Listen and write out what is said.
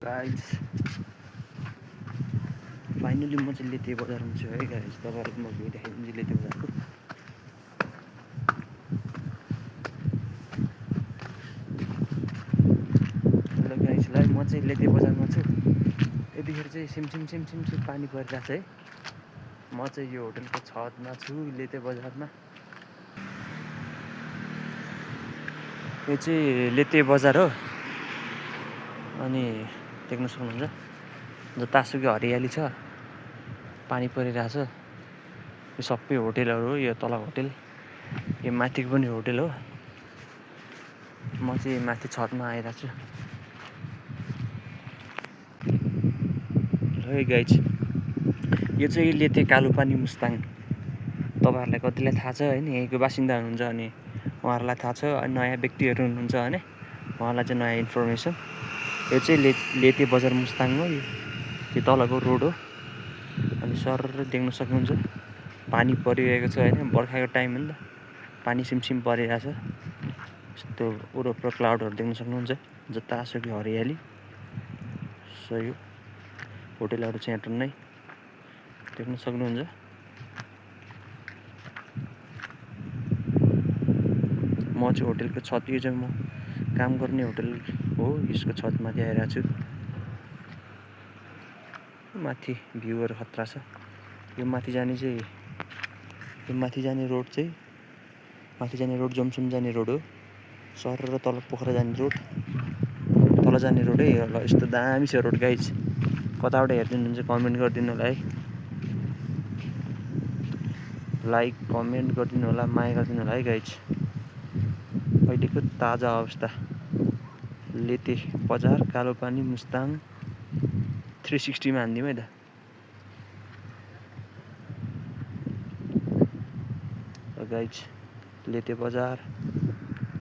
Guys finally म चाहिँ लेते बजारमा छु है गाइज। तपाईँहरूको म भ्यू देखाइदिन्छु लेते बजारको। हेलो गाइजलाई म चाहिँ लेते बजारमा छु। यतिखेर चाहिँ सिमसिम पानी परिरहेको छ है। म चाहिँ यो होटलको छतमा छु लेते बजारमा। यो चाहिँ लेते बजार हो। अनि देख्न सक्नुहुन्छ जतासुकै हरियाली छ, पानी परिरहेछ। यो सबै होटेलहरू हो। यो तल होटेल, यो माथिको पनि होटेल हो। म चाहिँ माथि छतमा आइरहेको छु। है गाइज, यो चाहिँ लेते कालुपानी मुस्ताङ। तपाईँहरूलाई कतिलाई थाहा छ होइन, यहीँको बासिन्दा हुनुहुन्छ भने उहाँहरूलाई थाहा छ। नयाँ व्यक्तिहरू हुनुहुन्छ भने उहाँलाई चाहिँ नयाँ इन्फर्मेसन। यो चाहिँ लेते बजार मुस्ताङ हो। यो तलको रोड हो। अनि सर देख्न सक्नुहुन्छ पानी परिरहेको छ होइन। बर्खाको टाइम हो नि त, पानी सिमसिम परिरहेछ। यस्तो वरपर क्लाउडहरू देख्न सक्नुहुन्छ, जतासुकै हरियाली। सो यो होटेलहरू चाहिँ यहाँ टन्नै देख्न सक्नुहुन्छ। म चाहिँ होटेलको छत, यो चाहिँ म काम गर्ने होटल हो, यसको छतमाथि आइरहेको छु। माथि भ्यूहरू खतरा छ। यो माथि जाने रोड जमसुम जाने रोड हो। सर र तल पोखरा जाने रोड, तल जाने रोड है। ल यस्तो दामी छ रोड गाइज। कताबाट हेरिदिनु हुन्छ कमेन्ट गरिदिनु होला है। लाइक कमेन्ट गरिदिनु होला, माया गरिदिनु होला है गाइज। अहिलेको ताजा अवस्था लेते बजार कालोपानी मुस्ताङ 360 मा हानिदिउँ है त। गाइज लेते बजार